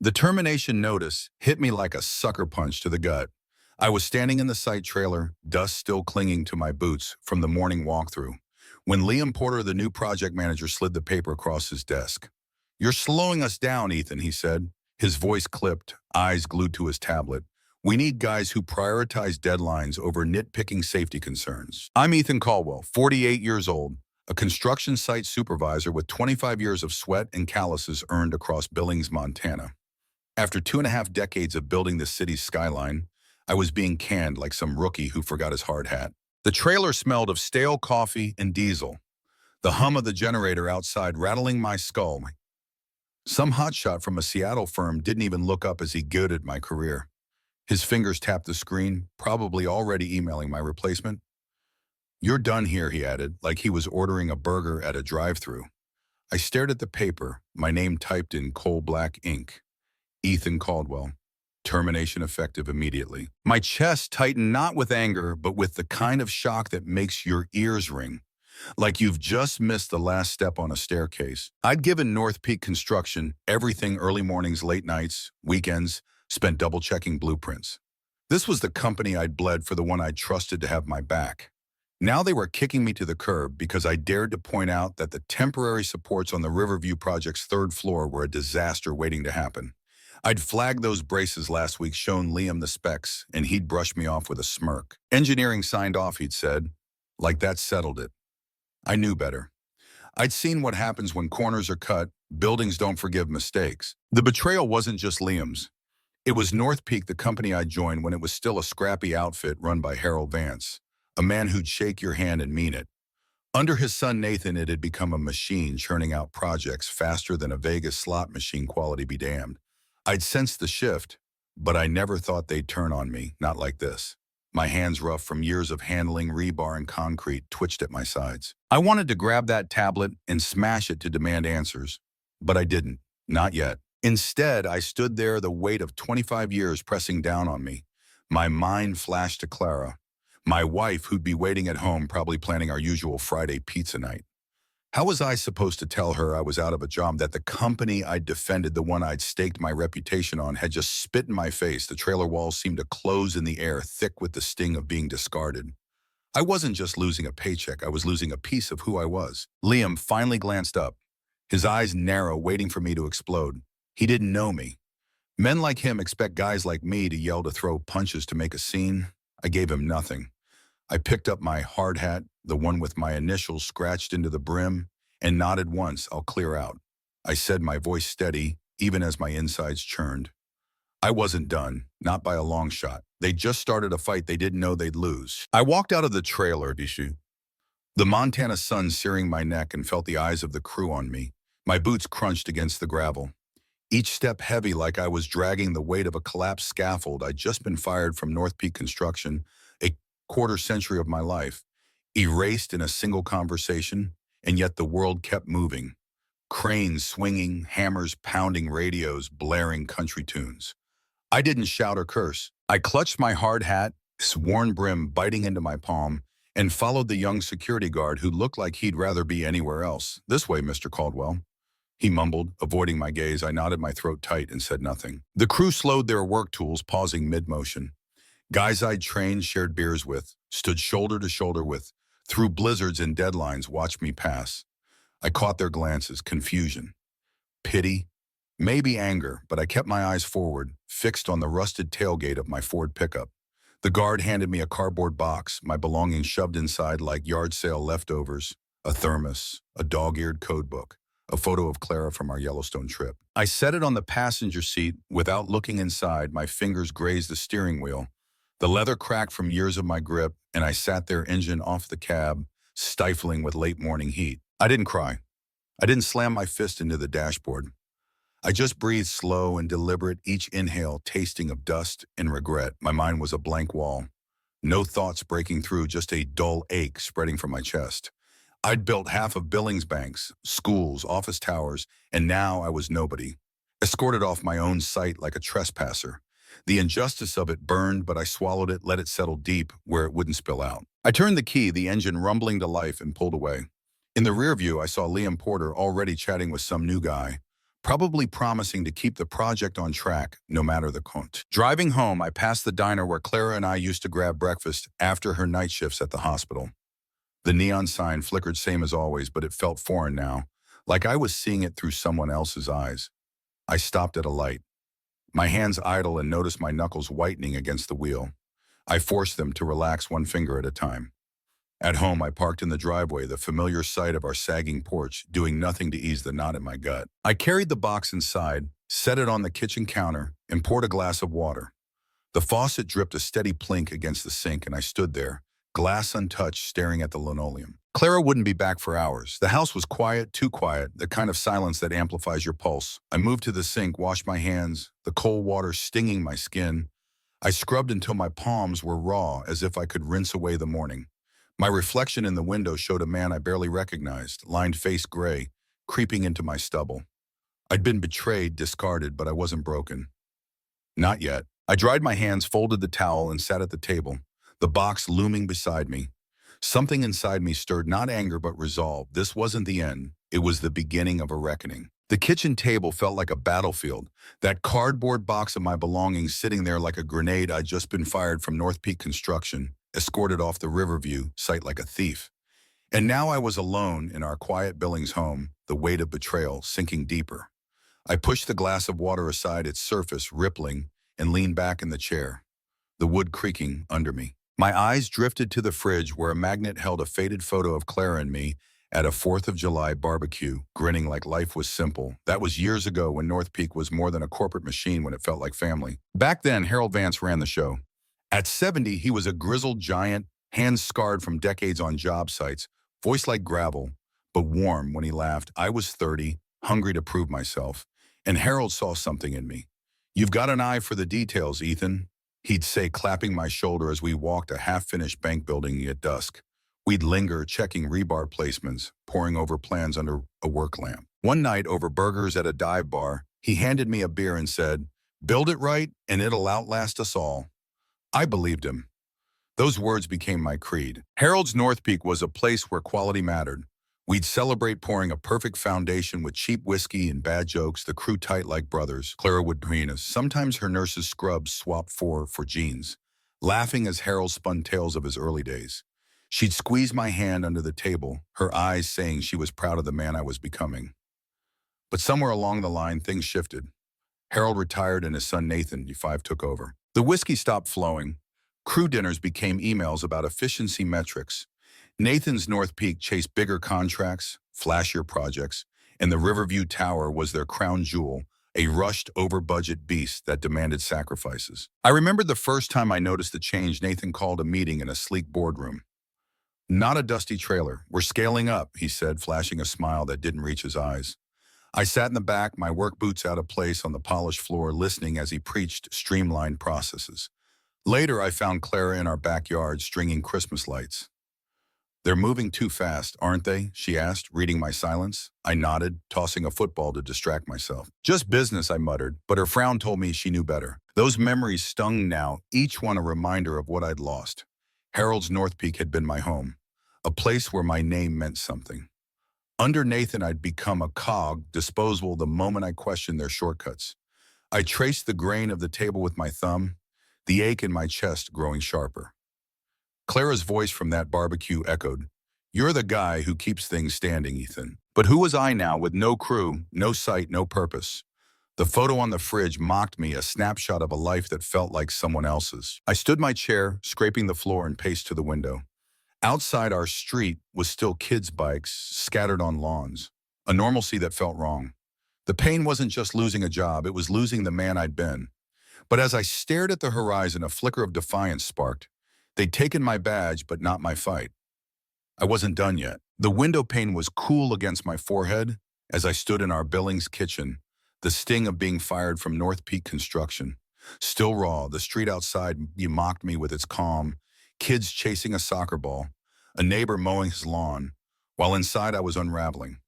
The termination notice hit me like a sucker punch to the gut. I was standing in the site trailer, dust still clinging to my boots from the morning walkthrough, when Liam Porter, the new project manager, slid the paper across his desk. "You're slowing us down, Ethan," he said, his voice clipped, eyes glued to his tablet. "We need guys who prioritize deadlines over nitpicking safety concerns." I'm Ethan Caldwell, 48 years old, a construction site supervisor with 25 years of sweat and calluses earned across Billings, Montana. After 2.5 decades of building the city's skyline, I was being canned like some rookie who forgot his hard hat. The trailer smelled of stale coffee and diesel, the hum of the generator outside rattling my skull. Some hotshot from a Seattle firm didn't even look up as he goaded my career. His fingers tapped the screen, probably already emailing my replacement. "You're done here," he added, like he was ordering a burger at a drive-thru. I stared at the paper, my name typed in coal black ink. Ethan Caldwell. Termination effective immediately. My chest tightened not with anger, but with the kind of shock that makes your ears ring, like you've just missed the last step on a staircase. I'd given North Peak Construction everything: early mornings, late nights, weekends, spent double-checking blueprints. This was the company I'd bled for, the one I'd trusted to have my back. Now they were kicking me to the curb because I dared to point out that the temporary supports on the Riverview project's third floor were a disaster waiting to happen. I'd flagged those braces last week, shown Liam the specs, and he'd brushed me off with a smirk. "Engineering signed off," he'd said. Like that settled it. I knew better. I'd seen what happens when corners are cut. Buildings don't forgive mistakes. The betrayal wasn't just Liam's. It was North Peak, the company I joined when it was still a scrappy outfit run by Harold Vance, a man who'd shake your hand and mean it. Under his son Nathan, it had become a machine churning out projects faster than a Vegas slot machine, quality be damned. I'd sensed the shift, but I never thought they'd turn on me, not like this. My hands, rough from years of handling rebar and concrete, twitched at my sides. I wanted to grab that tablet and smash it to demand answers, but I didn't, not yet. Instead, I stood there, the weight of 25 years pressing down on me. My mind flashed to Clara, my wife, who'd be waiting at home, probably planning our usual Friday pizza night. How was I supposed to tell her I was out of a job, that the company I'd defended, the one I'd staked my reputation on, had just spit in my face? The trailer walls seemed to close in the air, thick with the sting of being discarded. I wasn't just losing a paycheck, I was losing a piece of who I was. Liam finally glanced up, his eyes narrow, waiting for me to explode. He didn't know me. Men like him expect guys like me to yell, to throw punches, to make a scene. I gave him nothing. I picked up my hard hat, the one with my initials scratched into the brim, and nodded once. "I'll clear out," I said, my voice steady, even as my insides churned. I wasn't done, not by a long shot. They just started a fight they didn't know they'd lose. I walked out of the trailer, the Montana sun searing my neck, and felt the eyes of the crew on me. My boots crunched against the gravel, each step heavy, like I was dragging the weight of a collapsed scaffold. I'd just been fired from North Peak Construction, a quarter century of my life, erased in a single conversation, and yet the world kept moving. Cranes swinging, hammers pounding, radios blaring country tunes. I didn't shout or curse. I clutched my hard hat, its worn brim biting into my palm, and followed the young security guard who looked like he'd rather be anywhere else. "This way, Mr. Caldwell," he mumbled, avoiding my gaze. I nodded, my throat tight, and said nothing. The crew slowed their work tools, pausing mid-motion. Guys I'd trained, shared beers with, stood shoulder to shoulder with, through blizzards and deadlines, watched me pass. I caught their glances, confusion, pity, maybe anger, but I kept my eyes forward, fixed on the rusted tailgate of my Ford pickup. The guard handed me a cardboard box, my belongings shoved inside like yard sale leftovers: a thermos, a dog-eared code book, a photo of Clara from our Yellowstone trip. I set it on the passenger seat without looking inside. My fingers grazed the steering wheel. The leather cracked from years of my grip, and I sat there, engine off the cab, stifling with late morning heat. I didn't cry. I didn't slam my fist into the dashboard. I just breathed, slow and deliberate, each inhale tasting of dust and regret. My mind was a blank wall. No thoughts breaking through, just a dull ache spreading from my chest. I'd built half of Billings banks, schools, office towers, and now I was nobody. Escorted off my own site like a trespasser. The injustice of it burned, but I swallowed it, let it settle deep where it wouldn't spill out. I turned the key, the engine rumbling to life, and pulled away. In the rear view, I saw Liam Porter already chatting with some new guy, probably promising to keep the project on track no matter the cost. Driving home, I passed the diner where Clara and I used to grab breakfast after her night shifts at the hospital. The neon sign flickered same as always, but it felt foreign now, like I was seeing it through someone else's eyes. I stopped at a light, my hands idle, and noticed my knuckles whitening against the wheel. I forced them to relax one finger at a time. At home, I parked in the driveway, the familiar sight of our sagging porch, doing nothing to ease the knot in my gut. I carried the box inside, set it on the kitchen counter, and poured a glass of water. The faucet dripped a steady plink against the sink, and I stood there, glass untouched, staring at the linoleum. Clara wouldn't be back for hours. The house was quiet, too quiet, the kind of silence that amplifies your pulse. I moved to the sink, washed my hands, the cold water stinging my skin. I scrubbed until my palms were raw, as if I could rinse away the morning. My reflection in the window showed a man I barely recognized, lined face gray, creeping into my stubble. I'd been betrayed, discarded, but I wasn't broken. Not yet. I dried my hands, folded the towel, and sat at the table, the box looming beside me. Something inside me stirred, not anger but resolve. This wasn't the end. It was the beginning of a reckoning. The kitchen table felt like a battlefield, that cardboard box of my belongings sitting there like a grenade I'd just been fired from North Peak Construction, escorted off the Riverview site like a thief. And now I was alone in our quiet Billings home, the weight of betrayal sinking deeper. I pushed the glass of water aside, its surface rippling, and leaned back in the chair, the wood creaking under me. My eyes drifted to the fridge where a magnet held a faded photo of Clara and me at a 4th of July barbecue, grinning like life was simple. That was years ago, when North Peak was more than a corporate machine, when it felt like family. Back then, Harold Vance ran the show. At 70, he was a grizzled giant, hands scarred from decades on job sites, voice like gravel, but warm when he laughed. I was 30, hungry to prove myself, and Harold saw something in me. "You've got an eye for the details, Ethan," he'd say, clapping my shoulder as we walked a half-finished bank building at dusk. We'd linger, checking rebar placements, poring over plans under a work lamp. One night, over burgers at a dive bar, he handed me a beer and said, "Build it right, and it'll outlast us all." I believed him. Those words became my creed. Harold's North Peak was a place where quality mattered. We'd celebrate pouring a perfect foundation with cheap whiskey and bad jokes, the crew tight like brothers. Clara would green us. Sometimes her nurse's scrubs swapped for jeans, laughing as Harold spun tales of his early days. She'd squeeze my hand under the table, her eyes saying she was proud of the man I was becoming. But somewhere along the line, things shifted. Harold retired and his son Nathan, E5, took over. The whiskey stopped flowing. Crew dinners became emails about efficiency metrics. Nathan's North Peak chased bigger contracts, flashier projects, and the Riverview Tower was their crown jewel, a rushed, over-budget beast that demanded sacrifices. I remembered the first time I noticed the change. Nathan called a meeting in a sleek boardroom. "Not a dusty trailer. We're scaling up," he said, flashing a smile that didn't reach his eyes. I sat in the back, my work boots out of place on the polished floor, listening as he preached streamlined processes. Later, I found Clara in our backyard, stringing Christmas lights. "They're moving too fast, aren't they?" she asked, reading my silence. I nodded, tossing a football to distract myself. "Just business," I muttered, but her frown told me she knew better. Those memories stung now, each one a reminder of what I'd lost. Harold's North Peak had been my home, a place where my name meant something. Under Nathan, I'd become a cog, disposable the moment I questioned their shortcuts. I traced the grain of the table with my thumb, the ache in my chest growing sharper. Clara's voice from that barbecue echoed, "You're the guy who keeps things standing, Ethan." But who was I now, with no crew, no sight, no purpose? The photo on the fridge mocked me, a snapshot of a life that felt like someone else's. I stood my chair, scraping the floor, and paced to the window. Outside, our street was still kids' bikes scattered on lawns, a normalcy that felt wrong. The pain wasn't just losing a job, it was losing the man I'd been. But as I stared at the horizon, a flicker of defiance sparked. They'd taken my badge, but not my fight. I wasn't done yet. The window pane was cool against my forehead as I stood in our Billings kitchen, the sting of being fired from North Peak Construction. Still raw, the street outside mocked me with its calm, kids chasing a soccer ball, a neighbor mowing his lawn, while inside I was unraveling.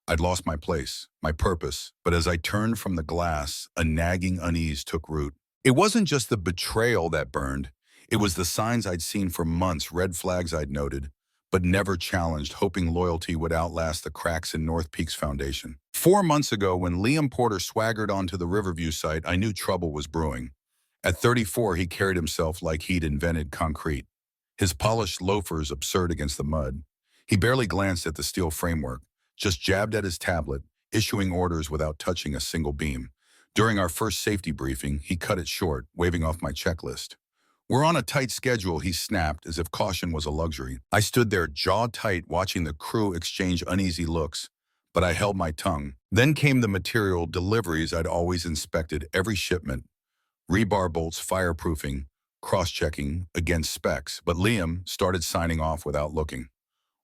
I'd lost my place, my purpose, but as I turned from the glass, a nagging unease took root. It wasn't just the betrayal that burned, it was the signs I'd seen for months, red flags I'd noted, but never challenged, hoping loyalty would outlast the cracks in North Peak's foundation. 4 months ago, when Liam Porter swaggered onto the Riverview site, I knew trouble was brewing. At 34, he carried himself like he'd invented concrete. His polished loafers absurd against the mud. He barely glanced at the steel framework, just jabbed at his tablet, issuing orders without touching a single beam. During our first safety briefing, he cut it short, waving off my checklist. "We're on a tight schedule," he snapped, as if caution was a luxury. I stood there, jaw tight, watching the crew exchange uneasy looks, but I held my tongue. Then came the material deliveries I'd always inspected every shipment. Rebar bolts, fireproofing, cross-checking against specs, but Liam started signing off without looking.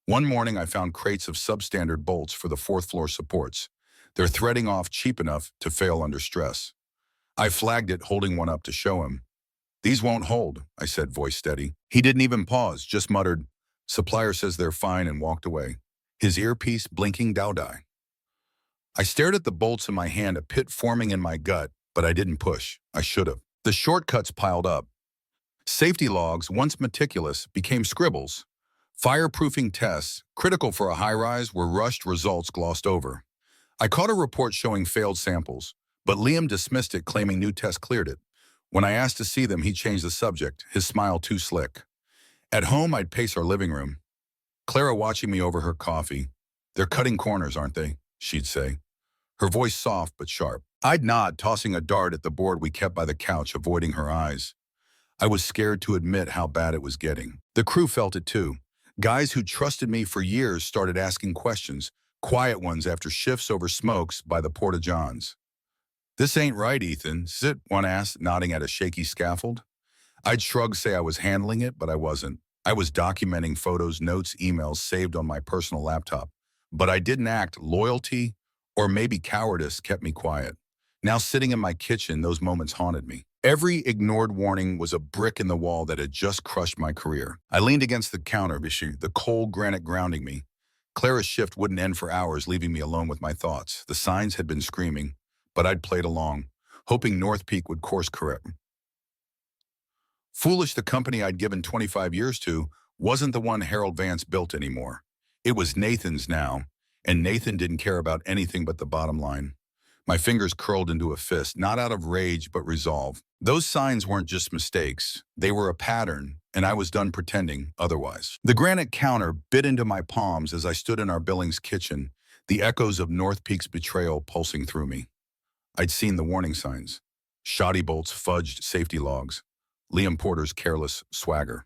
One morning, I found crates of substandard bolts for the fourth-floor supports. They're threading off cheap enough to fail under stress. I flagged it, holding one up to show him. "These won't hold," I said, voice steady. He didn't even pause, just muttered, "Supplier says they're fine," and walked away, his earpiece blinking dowdy. I stared at the bolts in my hand, a pit forming in my gut, but I didn't push. I should have. The shortcuts piled up. Safety logs, once meticulous, became scribbles. Fireproofing tests, critical for a high-rise, were rushed, results glossed over. I caught a report showing failed samples, but Liam dismissed it, claiming new tests cleared it. When I asked to see them, he changed the subject, his smile too slick. At home, I'd pace our living room. Clara watching me over her coffee. "They're cutting corners, aren't they?" she'd say. Her voice soft but sharp. I'd nod, tossing a dart at the board we kept by the couch, avoiding her eyes. I was scared to admit how bad it was getting. The crew felt it too. Guys who trusted me for years started asking questions, quiet ones after shifts over smokes by the Porta-Johns. "This ain't right, Ethan, is it?" one asked, nodding at a shaky scaffold. I'd shrug, say I was handling it, but I wasn't. I was documenting photos, notes, emails saved on my personal laptop. But I didn't act. Loyalty, or maybe cowardice, kept me quiet. Now sitting in my kitchen, those moments haunted me. Every ignored warning was a brick in the wall that had just crushed my career. I leaned against the counter, the cold granite grounding me. Clara's shift wouldn't end for hours, leaving me alone with my thoughts. The signs had been screaming, but I'd played along, hoping North Peak would course correct. Foolish, the company I'd given 25 years to wasn't the one Harold Vance built anymore. It was Nathan's now, and Nathan didn't care about anything but the bottom line. My fingers curled into a fist, not out of rage but resolve. Those signs weren't just mistakes. They were a pattern, and I was done pretending otherwise. The granite counter bit into my palms as I stood in our Billings kitchen, the echoes of North Peak's betrayal pulsing through me. I'd seen the warning signs. Shoddy bolts, fudged safety logs, Liam Porter's careless swagger.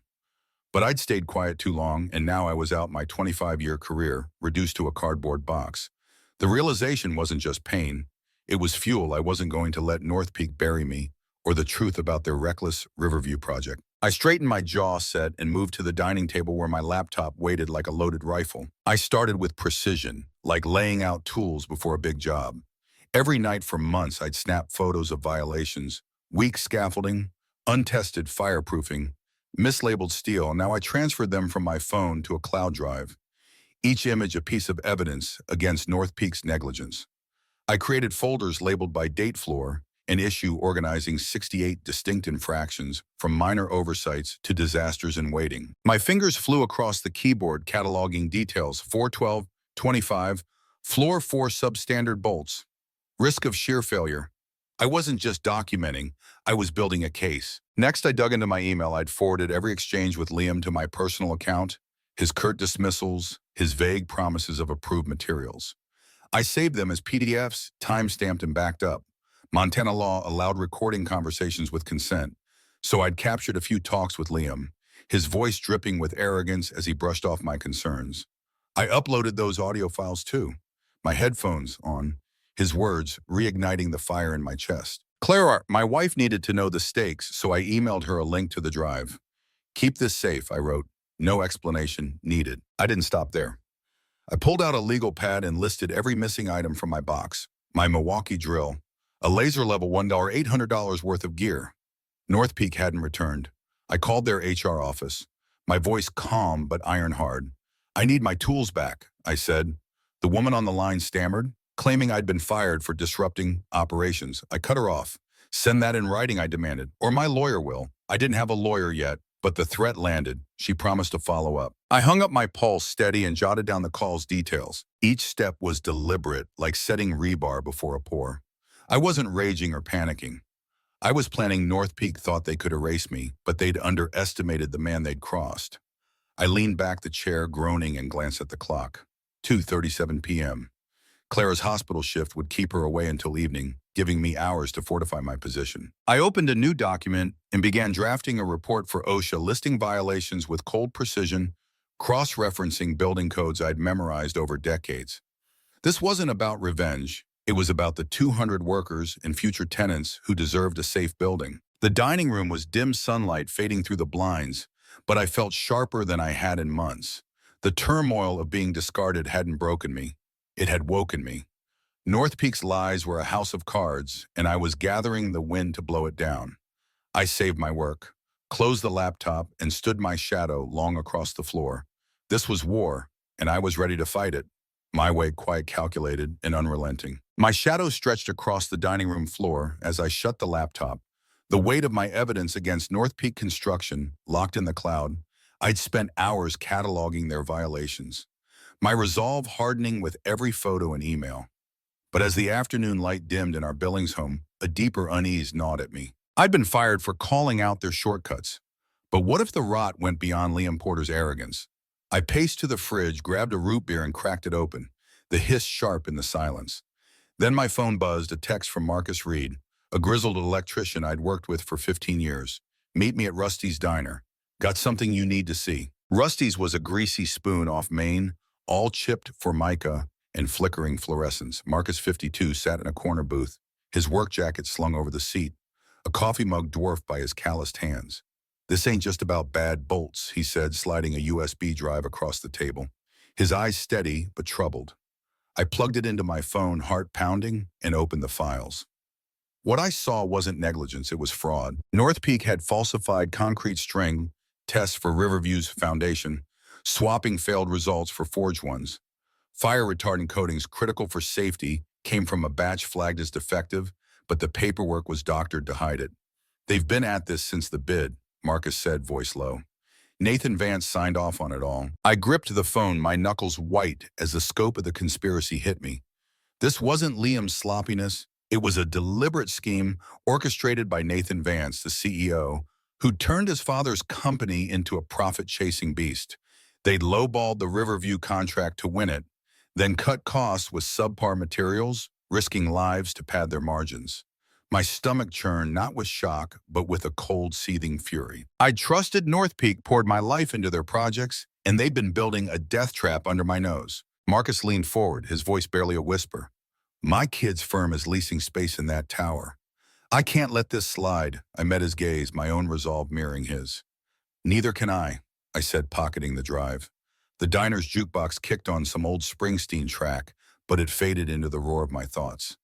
But I'd stayed quiet too long, and now I was out my 25-year career, reduced to a cardboard box. The realization wasn't just pain. It was fuel. I wasn't going to let North Peak bury me, or the truth about their reckless Riverview project. I straightened my jaw set and moved to the dining table where my laptop waited like a loaded rifle. I started with precision, like laying out tools before a big job. Every night for months, I'd snap photos of violations, weak scaffolding, untested fireproofing, mislabeled steel. Now I transferred them from my phone to a cloud drive, each image a piece of evidence against North Peak's negligence. I created folders labeled by date, floor, and issue, organizing 68 distinct infractions, from minor oversights to disasters in waiting. My fingers flew across the keyboard, cataloging details: 412, 25, floor 4 substandard bolts, risk of shear failure. I wasn't just documenting, I was building a case. Next, I dug into my email. I'd forwarded every exchange with Liam to my personal account, his curt dismissals, his vague promises of approved materials. I saved them as PDFs, time-stamped and backed up. Montana law allowed recording conversations with consent, so I'd captured a few talks with Liam, his voice dripping with arrogance as he brushed off my concerns. I uploaded those audio files too, my headphones on, his words reigniting the fire in my chest. Clara, my wife, needed to know the stakes, so I emailed her a link to the drive. "Keep this safe," I wrote. "No explanation needed." I didn't stop there. I pulled out a legal pad and listed every missing item from my box: my Milwaukee drill, a laser level $1, $800 worth of gear. North Peak hadn't returned. I called their HR office, my voice calm but iron hard. "I need my tools back," I said. The woman on the line stammered, claiming I'd been fired for disrupting operations. I cut her off. "Send that in writing," I demanded, "or my lawyer will." I didn't have a lawyer yet, But the threat landed. She promised to follow up. I hung up my pulse steady and jotted down the call's details. Each step was deliberate, like setting rebar before a pour. I wasn't raging or panicking. I was planning North Peak thought they could erase me, but they'd underestimated the man they'd crossed. I leaned back the chair, groaning, and glanced at the clock. 2:37 p.m. Clara's hospital shift would keep her away until evening, giving me hours to fortify my position. I opened a new document and began drafting a report for OSHA listing violations with cold precision, cross-referencing building codes I'd memorized over decades. This wasn't about revenge. It was about the 200 workers and future tenants who deserved a safe building. The dining room was dim sunlight fading through the blinds, but I felt sharper than I had in months. The turmoil of being discarded hadn't broken me. It had woken me. North Peak's lies were a house of cards, and I was gathering the wind to blow it down. I saved my work, closed the laptop, and stood my shadow long across the floor. This was war, and I was ready to fight it. My way quite calculated and unrelenting. My shadow stretched across the dining room floor as I shut the laptop. The weight of my evidence against North Peak Construction, locked in the cloud, I'd spent hours cataloging their violations. My resolve hardening with every photo and email. But as the afternoon light dimmed in our Billings home, a deeper unease gnawed at me. I'd been fired for calling out their shortcuts. But what if the rot went beyond Liam Porter's arrogance? I paced to the fridge, grabbed a root beer, and cracked it open, the hiss sharp in the silence. Then my phone buzzed, a text from Marcus Reed, a grizzled electrician I'd worked with for 15 years. Meet me at Rusty's Diner. Got something you need to see. Rusty's was a greasy spoon off Main, all chipped Formica and flickering fluorescence. Marcus 52 sat in a corner booth, his work jacket slung over the seat, a coffee mug dwarfed by his calloused hands. This ain't just about bad bolts, he said, sliding a USB drive across the table, his eyes steady but troubled. I plugged it into my phone, heart pounding, and opened the files. What I saw wasn't negligence, it was fraud. North Peak had falsified concrete string tests for Riverview's foundation, swapping failed results for forged ones. Fire-retardant coatings critical for safety came from a batch flagged as defective, but the paperwork was doctored to hide it. They've been at this since the bid, Marcus said, voice low. Nathan Vance signed off on it all. I gripped the phone, my knuckles white as the scope of the conspiracy hit me. This wasn't Liam's sloppiness. It was a deliberate scheme orchestrated by Nathan Vance, the CEO, who turned his father's company into a profit-chasing beast. They'd lowballed the Riverview contract to win it, then cut costs with subpar materials, risking lives to pad their margins. My stomach churned not with shock, but with a cold, seething fury. I'd trusted North Peak, poured my life into their projects, and they'd been building a death trap under my nose. Marcus leaned forward, his voice barely a whisper. My kid's firm is leasing space in that tower. I can't let this slide. I met his gaze, my own resolve mirroring his. Neither can I said, pocketing the drive. The diner's jukebox kicked on some old Springsteen track, but it faded into the roar of my thoughts.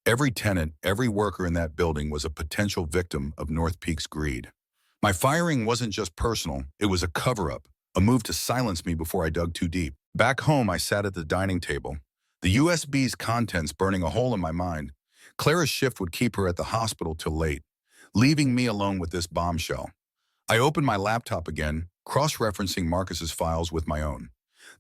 Every tenant, every worker in that building was a potential victim of North Peak's greed. My firing wasn't just personal, it was a cover-up, a move to silence me before I dug too deep. Back home, I sat at the dining table, the USB's contents burning a hole in my mind. Clara's shift would keep her at the hospital till late, leaving me alone with this bombshell. I opened my laptop again, cross-referencing Marcus's files with my own.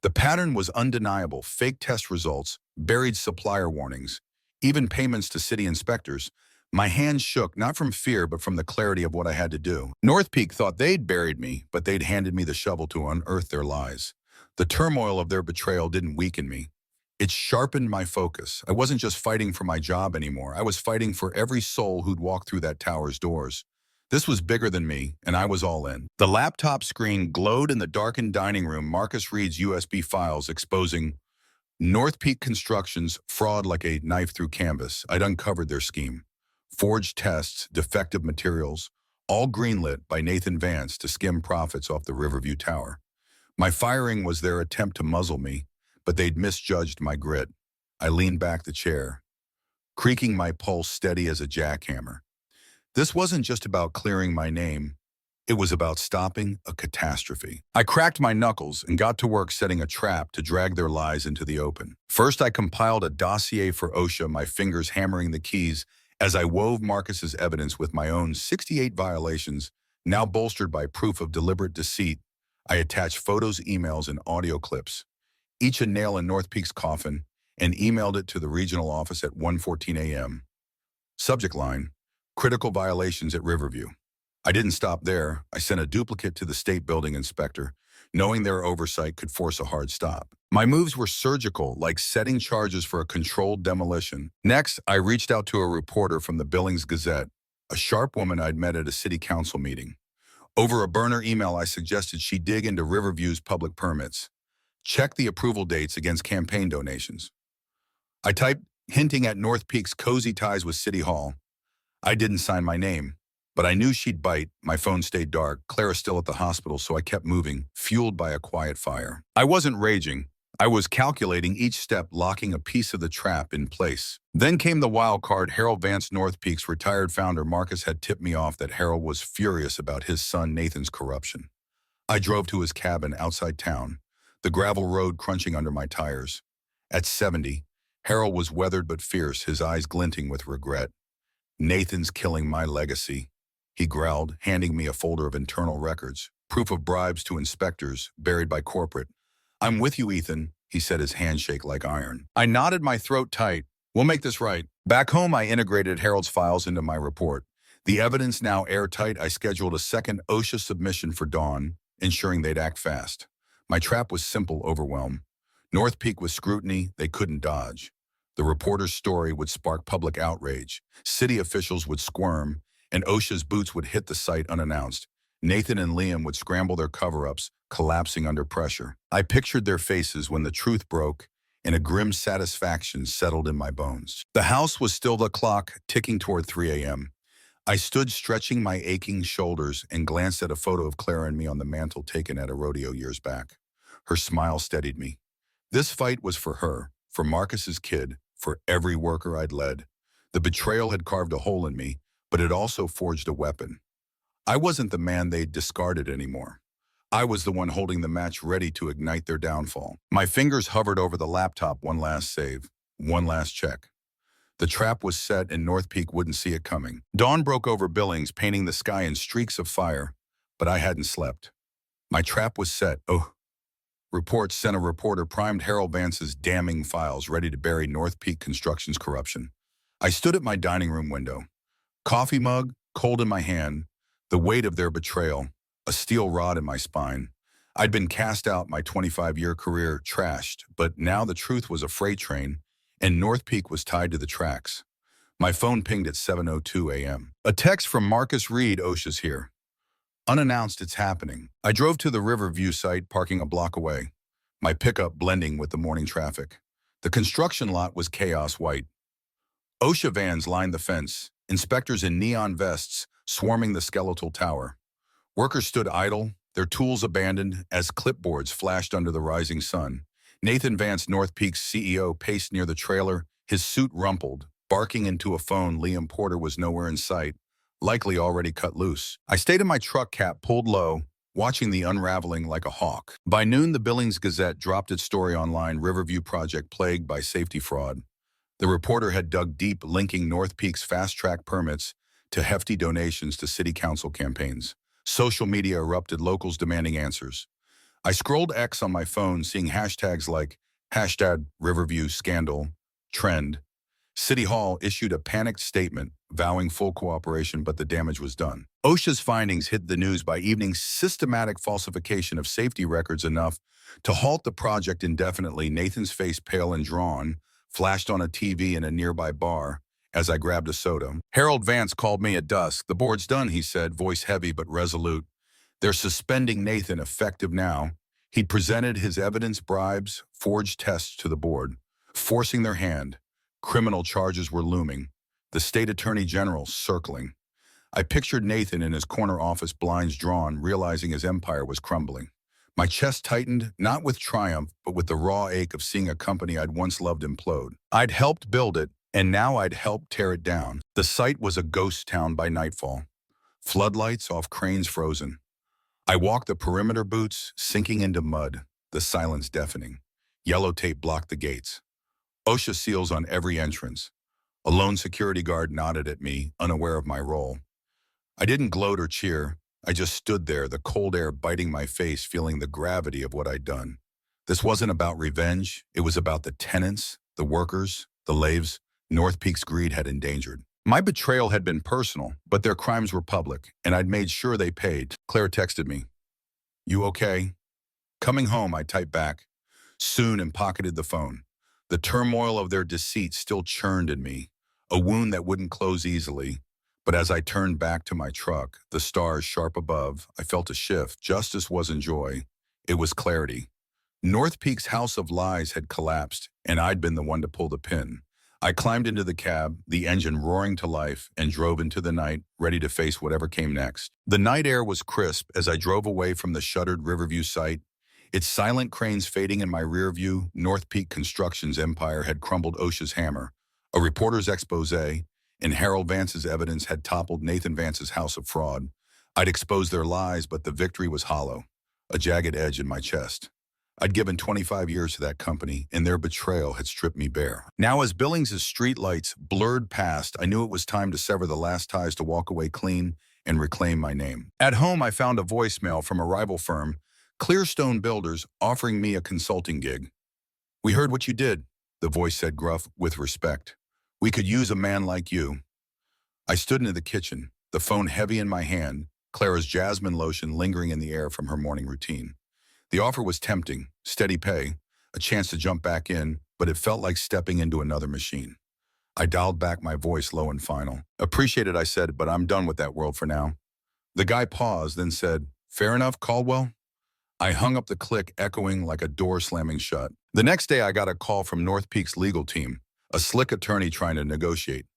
The pattern was undeniable: fake test results, buried supplier warnings, even payments to city inspectors. My hands shook, not from fear, but from the clarity of what I had to do. North Peak thought they'd buried me, but they'd handed me the shovel to unearth their lies. The turmoil of their betrayal didn't weaken me. It sharpened my focus. I wasn't just fighting for my job anymore. I was fighting for every soul who'd walked through that tower's doors. This was bigger than me, and I was all in. The laptop screen glowed in the darkened dining room. Marcus Reed's USB files exposing North Peak Construction's fraud like a knife through canvas. I'd uncovered their scheme. Forged tests, defective materials, all greenlit by Nathan Vance to skim profits off the Riverview Tower. My firing was their attempt to muzzle me, but they'd misjudged my grit. I leaned back the chair, creaking my pulse steady as a jackhammer. This wasn't just about clearing my name. It was about stopping a catastrophe. I cracked my knuckles and got to work setting a trap to drag their lies into the open. First, I compiled a dossier for OSHA, my fingers hammering the keys as I wove Marcus's evidence with my own 68 violations Now bolstered by proof of deliberate deceit, I attached photos, emails, and audio clips, each a nail in North Peak's coffin, and emailed it to the regional office at 1:14 a.m. Subject line, critical violations at Riverview. I didn't stop there. I sent a duplicate to the state building inspector, knowing their oversight could force a hard stop. My moves were surgical, like setting charges for a controlled demolition. Next, I reached out to a reporter from the Billings Gazette, a sharp woman I'd met at a city council meeting. Over a burner email, I suggested she dig into Riverview's public permits, check the approval dates against campaign donations. I typed, hinting at North Peak's cozy ties with City Hall. I didn't sign my name, but I knew she'd bite. My phone stayed dark. Clara's still at the hospital, so I kept moving, fueled by a quiet fire. I wasn't raging. I was calculating each step, locking a piece of the trap in place. Then came the wild card. Harold Vance, North Peak's retired founder. Marcus had tipped me off that Harold was furious about his son Nathan's corruption. I drove to his cabin outside town, the gravel road crunching under my tires. At 70, Harold was weathered but fierce, his eyes glinting with regret. "Nathan's killing my legacy," he growled, handing me a folder of internal records, proof of bribes to inspectors, buried by corporate. "I'm with you, Ethan," he said, his handshake like iron. I nodded, my throat tight. "We'll make this right." Back home, I integrated Harold's files into my report. The evidence now airtight, I scheduled a second OSHA submission for dawn, ensuring they'd act fast. My trap was simple: overwhelm. North Peak was scrutiny they couldn't dodge. The reporter's story would spark public outrage. City officials would squirm, and OSHA's boots would hit the site unannounced. Nathan and Liam would scramble their cover-ups, collapsing under pressure. I pictured their faces when the truth broke, and a grim satisfaction settled in my bones. The house was still, the clock ticking toward 3 a.m. I stood stretching my aching shoulders and glanced at a photo of Clara and me on the mantel taken at a rodeo years back. Her smile steadied me. This fight was for her, for Marcus's kid, for every worker I'd led. The betrayal had carved a hole in me, but it also forged a weapon. I wasn't the man they'd discarded anymore. I was the one holding the match, ready to ignite their downfall. My fingers hovered over the laptop. One last save, one last check. The trap was set, and North Peak wouldn't see it coming. Dawn broke over Billings, painting the sky in streaks of fire, but I hadn't slept. My trap was set. Reports sent a reporter primed Harold Vance's damning files, ready to bury North Peak Construction's corruption. I stood at my dining room window, coffee mug cold in my hand, the weight of their betrayal, a steel rod in my spine. I'd been cast out, my 25-year career trashed, but now the truth was a freight train, and North Peak was tied to the tracks. My phone pinged at 7:02 a.m. A text from Marcus Reed. "OSHA's here." Unannounced, it's happening. I drove to the Riverview site, parking a block away, my pickup blending with the morning traffic. The construction lot was chaos white. OSHA vans lined the fence, inspectors in neon vests swarming the skeletal tower. Workers stood idle, their tools abandoned, as clipboards flashed under the rising sun. Nathan Vance, North Peak's CEO, paced near the trailer, his suit rumpled, barking into a phone. Liam Porter was nowhere in sight, likely already cut loose. I stayed in my truck, cap pulled low, watching the unraveling like a hawk. By noon, the Billings Gazette dropped its story online: Riverview project plagued by safety fraud. The reporter had dug deep, linking North Peak's fast-track permits to hefty donations to city council campaigns. Social media erupted, locals demanding answers. I scrolled X on my phone, seeing hashtags like #Riverview Scandal, Trend. City Hall issued a panicked statement, vowing full cooperation, but the damage was done. OSHA's findings hit the news by evening: systematic falsification of safety records enough to halt the project indefinitely. Nathan's face, pale and drawn, flashed on a TV in a nearby bar as I grabbed a soda. Harold Vance called me at dusk. "The board's done," he said, voice heavy but resolute. "They're suspending Nathan, effective now." He'd presented his evidence, bribes, forged tests to the board, forcing their hand. Criminal charges were looming, the state attorney general circling. I pictured Nathan in his corner office, blinds drawn, realizing his empire was crumbling. My chest tightened, not with triumph, but with the raw ache of seeing a company I'd once loved implode. I'd helped build it, and now I'd helped tear it down. The site was a ghost town by nightfall. Floodlights off, cranes frozen. I walked the perimeter, boots sinking into mud, the silence deafening. Yellow tape blocked the gates. OSHA seals on every entrance. A lone security guard nodded at me, unaware of my role. I didn't gloat or cheer. I just stood there, the cold air biting my face, feeling the gravity of what I'd done. This wasn't about revenge. It was about the tenants, the workers, the lives North Peak's greed had endangered. My betrayal had been personal, but their crimes were public, and I'd made sure they paid. Claire texted me, "You okay?" Coming home, I typed back, "Soon," and pocketed the phone. The turmoil of their deceit still churned in me, a wound that wouldn't close easily. But as I turned back to my truck, the stars sharp above, I felt a shift. Justice wasn't joy. It was clarity. North Peak's house of lies had collapsed, and I'd been the one to pull the pin. I climbed into the cab, the engine roaring to life, and drove into the night, ready to face whatever came next. The night air was crisp as I drove away from the shuttered Riverview site. Its silent cranes fading in my rear view, North Peak Construction's empire had crumbled OSHA's hammer. A reporter's exposé, and Harold Vance's evidence had toppled Nathan Vance's house of fraud. I'd exposed their lies, but the victory was hollow, a jagged edge in my chest. I'd given 25 years to that company, and their betrayal had stripped me bare. Now, as Billings's streetlights blurred past, I knew it was time to sever the last ties, to walk away clean and reclaim my name. At home, I found a voicemail from a rival firm, Clearstone Builders, offering me a consulting gig. "We heard what you did," the voice said, gruff with respect. "We could use a man like you." I stood into the kitchen, the phone heavy in my hand, Clara's jasmine lotion lingering in the air from her morning routine. The offer was tempting, steady pay, a chance to jump back in, but it felt like stepping into another machine. I dialed back, my voice low and final. "Appreciate it," I said, "but I'm done with that world for now." The guy paused, then said, "Fair enough, Caldwell." I hung up the click, echoing like a door slamming shut. The next day, I got a call from North Peak's legal team, a slick attorney trying to negotiate.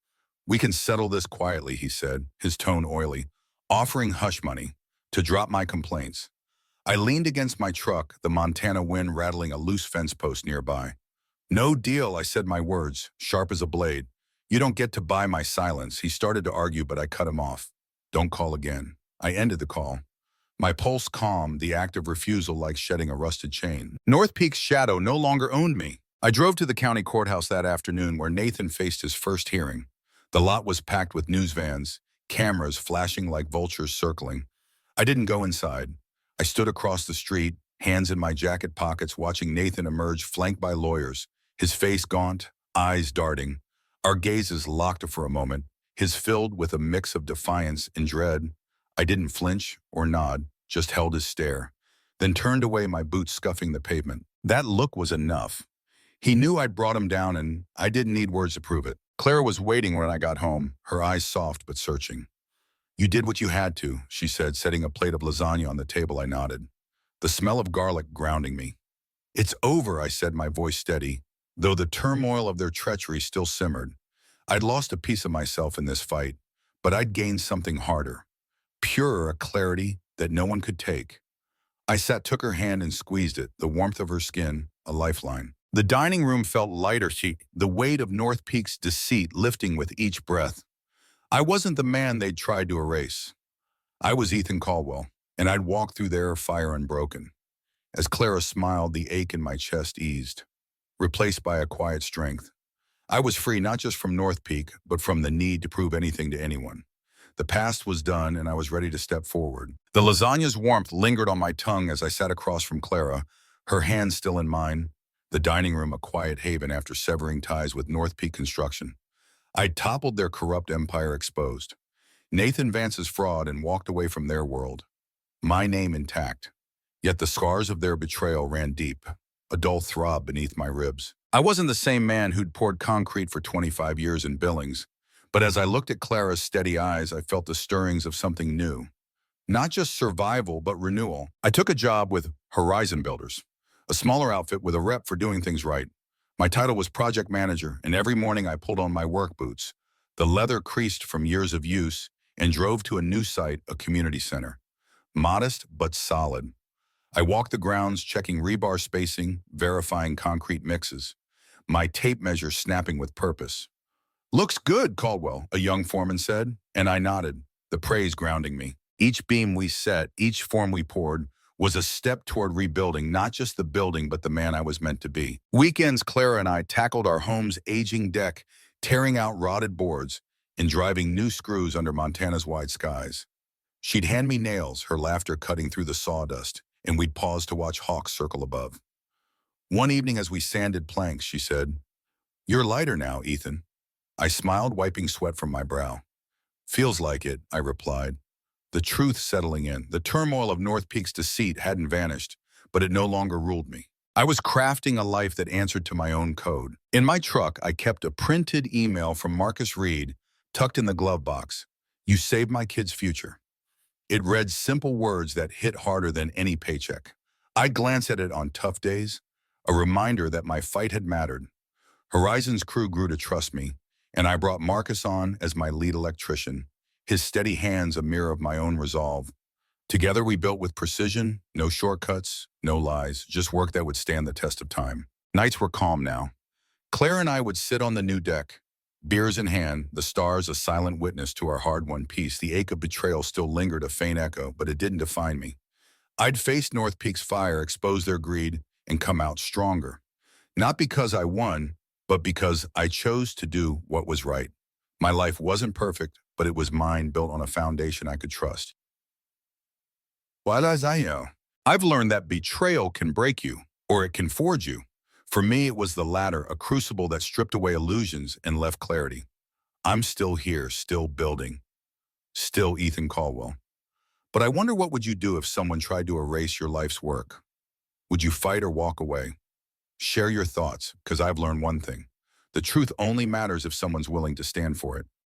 "We can settle this quietly," he said, his tone oily, offering hush money to drop my complaints. I leaned against my truck, the Montana wind rattling a loose fence post nearby. "No deal," I said, my words sharp as a blade. "You don't get to buy my silence." He started to argue, but I cut him off. "Don't call again." I ended the call, my pulse calm, the act of refusal like shedding a rusted chain. North Peak's shadow no longer owned me. I drove to the county courthouse that afternoon, where Nathan faced his first hearing. The lot was packed with news vans, cameras flashing like vultures circling. I didn't go inside. I stood across the street, hands in my jacket pockets, watching Nathan emerge, flanked by lawyers, his face gaunt, eyes darting. Our gazes locked for a moment, his filled with a mix of defiance and dread. I didn't flinch or nod, just held his stare, then turned away, my boots scuffing the pavement. That look was enough. He knew I'd brought him down, and I didn't need words to prove it. Clara was waiting when I got home, her eyes soft but searching. "You did what you had to," she said, setting a plate of lasagna on the table. I nodded, the smell of garlic grounding me. "It's over," I said, my voice steady, though the turmoil of their treachery still simmered. I'd lost a piece of myself in this fight, but I'd gained something harder, purer, a clarity that no one could take. I took her hand and squeezed it, the warmth of her skin, a lifeline. The dining room felt lighter, the weight of North Peak's deceit lifting with each breath. I wasn't the man they'd tried to erase. I was Ethan Caldwell, and I'd walked through their fire unbroken. As Clara smiled, the ache in my chest eased, replaced by a quiet strength. I was free, not just from North Peak, but from the need to prove anything to anyone. The past was done, and I was ready to step forward. The lasagna's warmth lingered on my tongue as I sat across from Clara, her hand still in mine. The dining room a quiet haven after severing ties with North Peak Construction. I'd toppled their corrupt empire, exposed Nathan Vance's fraud, and walked away from their world, my name intact. Yet the scars of their betrayal ran deep, a dull throb beneath my ribs. I wasn't the same man who'd poured concrete for 25 years in Billings, but as I looked at Clara's steady eyes, I felt the stirrings of something new. Not just survival, but renewal. I took a job with Horizon Builders, a smaller outfit with a rep for doing things right. My title was project manager, and every morning I pulled on my work boots, the leather creased from years of use, and drove to a new site, a community center. Modest but solid. I walked the grounds, checking rebar spacing, verifying concrete mixes, my tape measure snapping with purpose. "Looks good, Caldwell," a young foreman said, and I nodded, the praise grounding me. Each beam we set, each form we poured, was a step toward rebuilding not just the building, but the man I was meant to be. Weekends, Clara and I tackled our home's aging deck, tearing out rotted boards and driving new screws under Montana's wide skies. She'd hand me nails, her laughter cutting through the sawdust, and we'd pause to watch hawks circle above. One evening as we sanded planks, she said, "You're lighter now, Ethan." I smiled, wiping sweat from my brow. "Feels like it," I replied. The truth settling in. The turmoil of North Peak's deceit hadn't vanished, but it no longer ruled me. I was crafting a life that answered to my own code. In my truck, I kept a printed email from Marcus Reed tucked in the glove box. "You saved my kid's future." It read simple words that hit harder than any paycheck. I'd glance at it on tough days, a reminder that my fight had mattered. Horizon's crew grew to trust me, and I brought Marcus on as my lead electrician, his steady hands a mirror of my own resolve. Together we built with precision, no shortcuts, no lies, just work that would stand the test of time. Nights were calm now. Claire and I would sit on the new deck, beers in hand, the stars a silent witness to our hard-won peace. The ache of betrayal still lingered, a faint echo, but it didn't define me. I'd face North Peak's fire, expose their greed, and come out stronger. Not because I won, but because I chose to do what was right. My life wasn't perfect, but it was mine, built on a foundation I could trust. What as I know, I've learned that betrayal can break you, or it can forge you. For me, it was the latter, a crucible that stripped away illusions and left clarity. I'm still here, still building, still Ethan Caldwell. But I wonder, what would you do if someone tried to erase your life's work? Would you fight or walk away? Share your thoughts, because I've learned one thing. The truth only matters if someone's willing to stand for it.